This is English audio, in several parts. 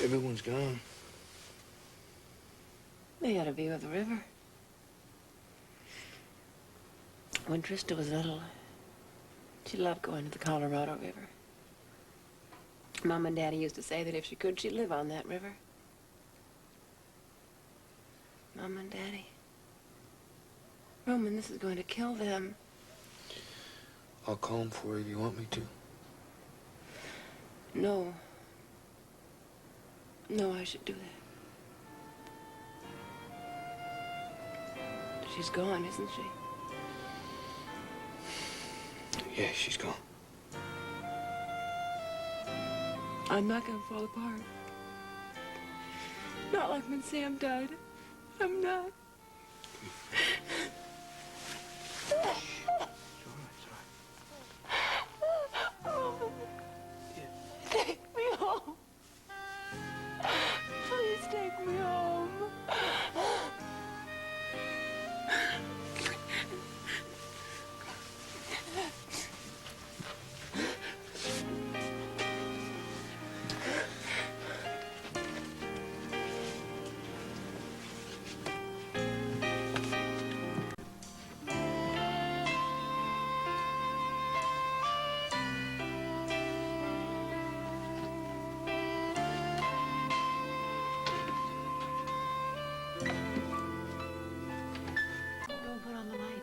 Everyone's gone. They had a view of the river. When Trista was little, she loved going to the Colorado River. Mom and Daddy used to say that if she could, she'd live on that river. Mom and Daddy. Roman, this is going to kill them. I'll call them for you if you want me to. No. No, I should do that. She's gone, isn't she? Yeah, she's gone. I'm not gonna fall apart. Not like when Sam died. I'm not. Take me home. Please take me home. Put on the light.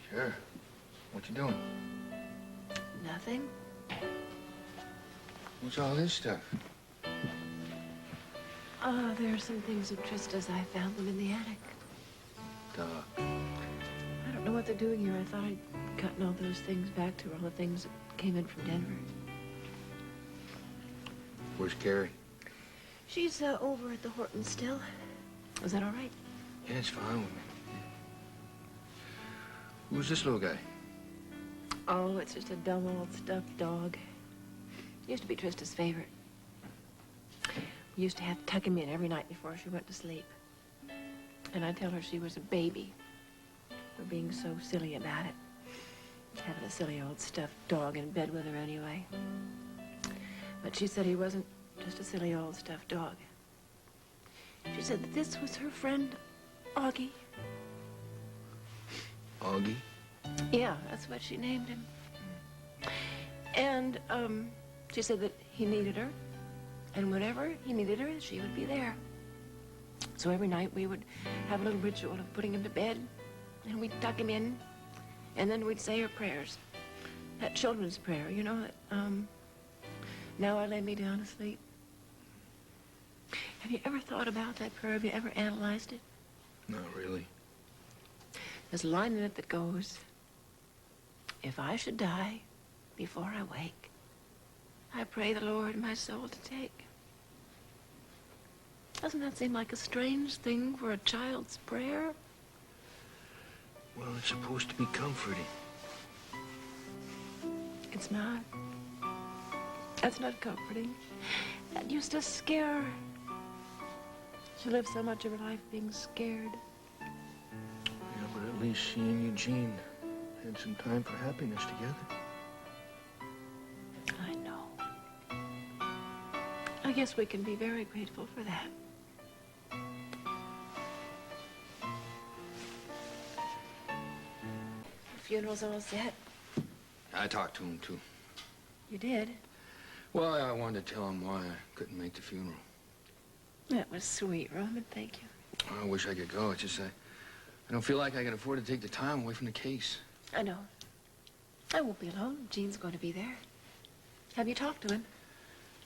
Sure. What you doing? Nothing. What's all this stuff? There are some things of Trista's. I found them in the attic. Duh. I don't know what they're doing here. I thought I'd gotten all those things back to her, all the things that came in from Denver. Where's Carrie? She's over at the Horton still. Is that all right? Yeah, it's fine with me. Who's this little guy? Oh, it's just a dumb old stuffed dog. Used to be Trista's favorite. We used to have to tuck him in every night before she went to sleep. And I'd tell her she was a baby for being so silly about it. Having a silly old stuffed dog in bed with her anyway. But she said he wasn't just a silly old stuffed dog. She said that this was her friend, Augie. Augie? Yeah, that's what she named him. And, she said that he needed her, and whenever he needed her, she would be there. So every night we would have a little ritual of putting him to bed, and we'd tuck him in, and then we'd say our prayers. That children's prayer, you know, now I lay me down to sleep. Have you ever thought about that prayer? Have you ever analyzed it? Not really. There's a line in it that goes, if I should die before I wake, I pray the Lord my soul to take. Doesn't that seem like a strange thing for a child's prayer? Well, it's supposed to be comforting. It's not. That's not comforting. That used to scare her. She lived so much of her life being scared. Yeah, but at least she and Eugene had some time for happiness together. I know. I guess we can be very grateful for that. The funeral's all set. I talked to him, too. You did? Well, I wanted to tell him why I couldn't make the funeral. That was sweet, Roman. Thank you. I wish I could go. It's just I don't feel like I can afford to take the time away from the case. I know. I won't be alone. Gene's going to be there. Have you talked to him?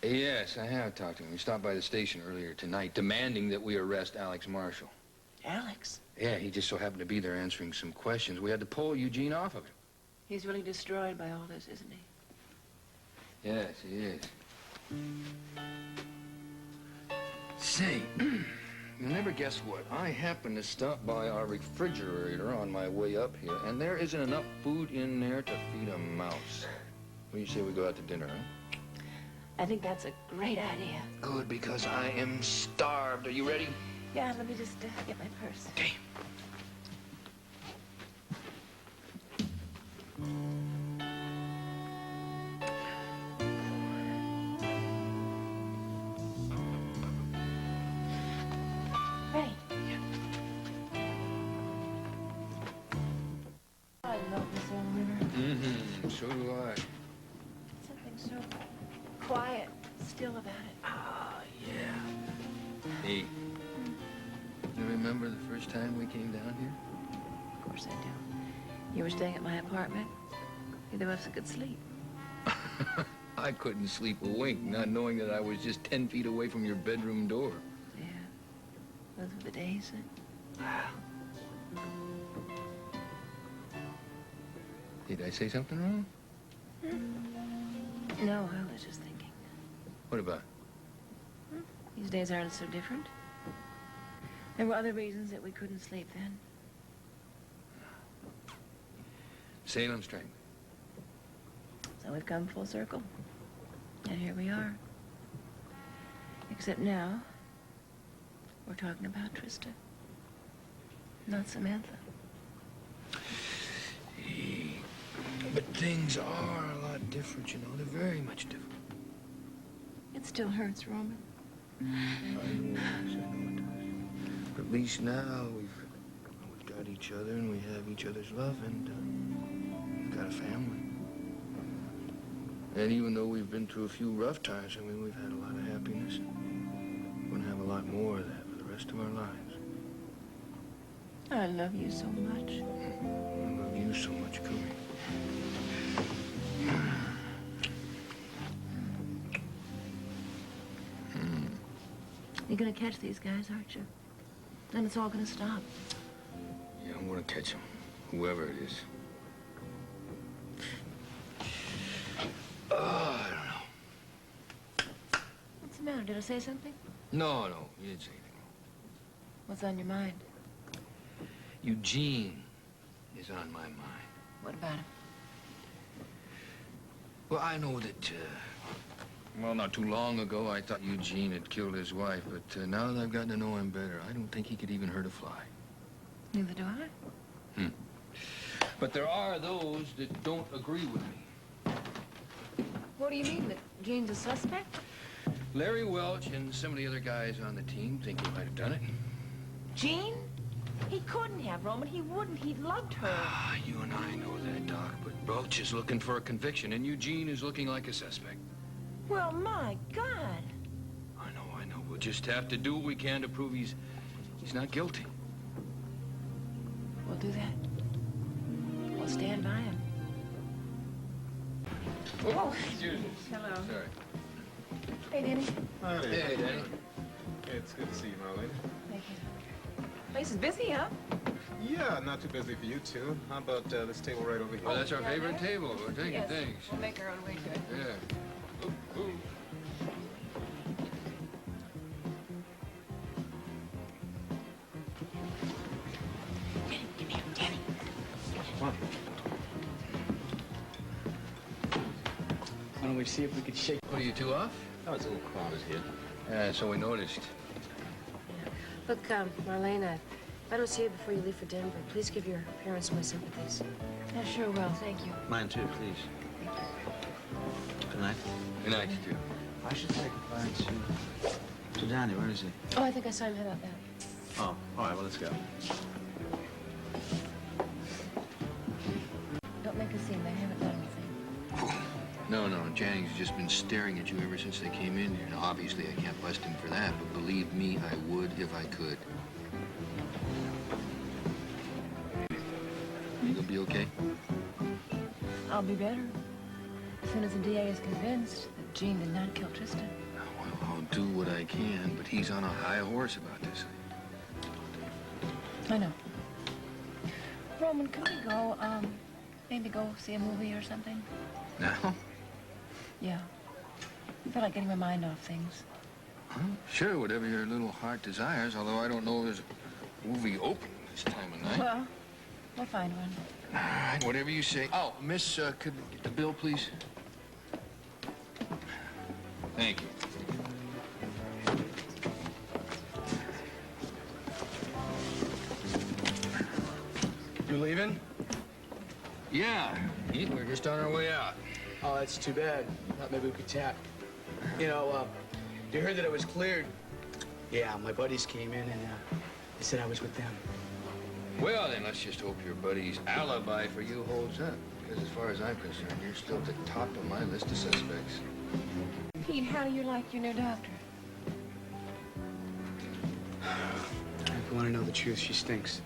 Yes, I have talked to him. He stopped by the station earlier tonight, demanding that we arrest Alex Marshall. Alex? Yeah, he just so happened to be there answering some questions. We had to pull Eugene off of him. He's really destroyed by all this, isn't he? Yes, he is. Say, you'll never guess what. I happened to stop by our refrigerator on my way up here, and there isn't enough food in there to feed a mouse. What do you say we go out to dinner, huh? I think that's a great idea. Good, because I am starved. Are you ready? Yeah, let me just get my purse. Okay. I love this old river. Mm-hmm. So do I. Something so quiet, still about it. Ah, yeah. Hey, you remember the first time we came down here? Of course I do. You were staying at my apartment. Neither of us could sleep. I couldn't sleep a wink, not knowing that I was just 10 feet away from your bedroom door. Yeah. Those were the days. Did I say something wrong? No, I was just thinking. What about? These days aren't so different. There were other reasons that we couldn't sleep then. Salem strength. So we've come full circle. And here we are. Except now, we're talking about Trista. Not Samantha. Hey, but things are a lot different, you know. They're very much different. It still hurts, Roman. I know it does. But at least now we've got each other and we have each other's love and we've got a family. And even though we've been through a few rough times, I mean, we've had a lot of happiness. We're gonna have a lot more of that for the rest of our lives. I love you so much. I love you so much, Kumi. You're gonna catch these guys, aren't you? Then it's all gonna stop. Yeah, I'm gonna catch him, whoever it is. I don't know. What's the matter? Did I say something? No, you didn't say anything. What's on your mind? Eugene is on my mind. What about him? Well, I know that, well, not too long ago, I thought Eugene had killed his wife, but now that I've gotten to know him better, I don't think he could even hurt a fly. Neither do I. But there are those that don't agree with me. What do you mean, that Gene's a suspect? Larry Welch and some of the other guys on the team think he might have done it. Gene? He couldn't have, Roman. He wouldn't. He loved her. Ah, you and I know that, Doc, but Welch is looking for a conviction, and Eugene is looking like a suspect. Well, my God. I know. We'll just have to do what we can to prove he's not guilty. We'll do that. We'll stand by him. Oh, excuse me. Hello. Sorry. Hey, Danny. Hi. Hey, Danny. Hey, it's good to see you, Marlena. Thank you. Place is busy, huh? Yeah, not too busy for you two. How about this table right over here? Oh, that's our Yeah, favorite there? table. We're taking Yes. things. We'll make our own way to it. Yeah. Ooh. Danny, come here, Danny. Come on. Why don't we see if we could shake... What are you two off? Oh, it's a little crowded here. Yeah, so we noticed. Look, Marlena, if I don't see you before you leave for Denver, please give your parents my sympathies. Yeah, sure will. Thank you. Mine too, please. Good night. Good night, you two. I should say goodbye to Danny. Where is he? Oh, I think I saw him head out back. Oh, all right, well, let's go. Don't make a scene. They haven't done anything. No, Janning's just been staring at you ever since they came in here. Now, obviously, I can't bust him for that, but believe me, I would if I could. You'll be okay? I'll be better. As soon as the DA is convinced that Gene did not kill Trista. Well, I'll do what I can, but he's on a high horse about this. I know. Roman, can we go, maybe go see a movie or something? Now? Yeah. I feel like getting my mind off things. Huh? Sure, whatever your little heart desires, although I don't know if there's a movie open this time of night. Well, we'll find one. All right, whatever you say. Oh, miss, could get the bill, please? Thank you. You leaving? Yeah, we're just on our way out. Oh, that's too bad. Thought maybe we could chat. You know, you heard that I was cleared? Yeah, my buddies came in and they said I was with them. Well, then, let's just hope your buddy's alibi for you holds up. Because as far as I'm concerned, you're still at the top of my list of suspects. Pete, how do you like your new doctor? If you want to know the truth, she stinks.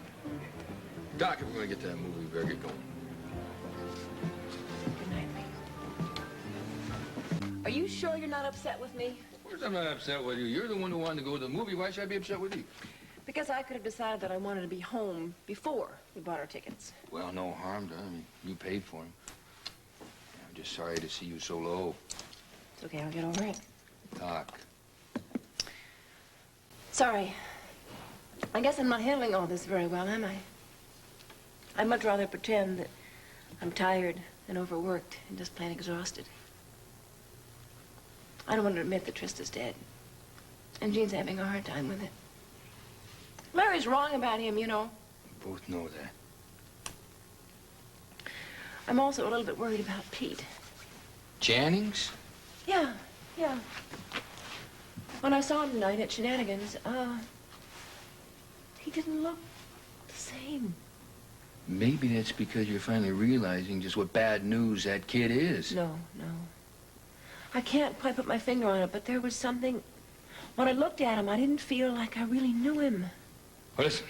Doc, if we're going to get to that movie, we better get going. Good night, Pete. Are you sure you're not upset with me? Of course I'm not upset with you. You're the one who wanted to go to the movie. Why should I be upset with you? Because I could have decided that I wanted to be home before we bought our tickets. Well, no harm done. I mean, you paid for him. I'm just sorry to see you so low. It's okay, I'll get over it. Doc. Sorry. I guess I'm not handling all this very well, am I? I'd much rather pretend that I'm tired and overworked and just plain exhausted. I don't want to admit that Trista's dead. And Jean's having a hard time with it. Larry's wrong about him, you know. We both know that. I'm also a little bit worried about Pete. Jannings? Yeah. When I saw him tonight at Shenanigans, he didn't look the same. Maybe that's because you're finally realizing just what bad news that kid is. No. I can't quite put my finger on it, but there was something... When I looked at him, I didn't feel like I really knew him. Well, listen,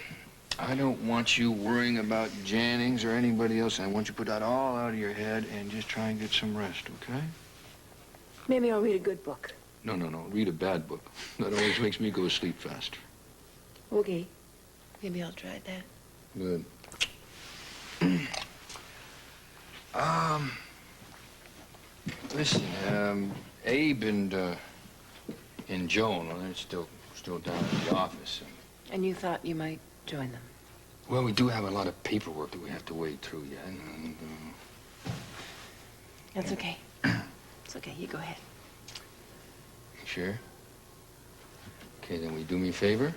I don't want you worrying about Jannings or anybody else. I want you to put that all out of your head and just try and get some rest, okay? Maybe I'll read a good book. No. Read a bad book. That always makes me go to sleep faster. Okay. Maybe I'll try that. Good. Listen, Abe and Joan, well, they're still down at the office. And you thought you might join them? Well, we do have a lot of paperwork that we have to wade through yet. And, That's okay. It's okay. You go ahead. Sure? Okay, then will you do me a favor?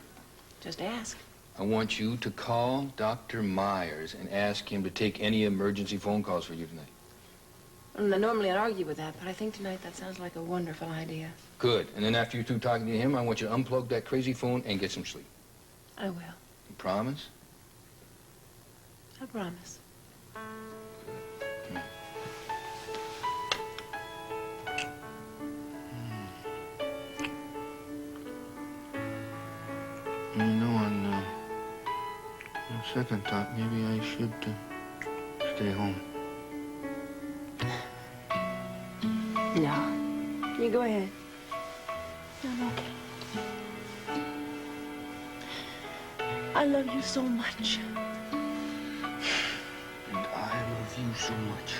Just ask. I want you to call Dr. Myers and ask him to take any emergency phone calls for you tonight. Well, normally I'd argue with that, but I think tonight that sounds like a wonderful idea. Good. And then after you're through talking to him, I want you to unplug that crazy phone and get some sleep. I will. You promise? I promise. You know, on second thought, maybe I should stay home. No. You go ahead. No. I love you so much. And I love you so much.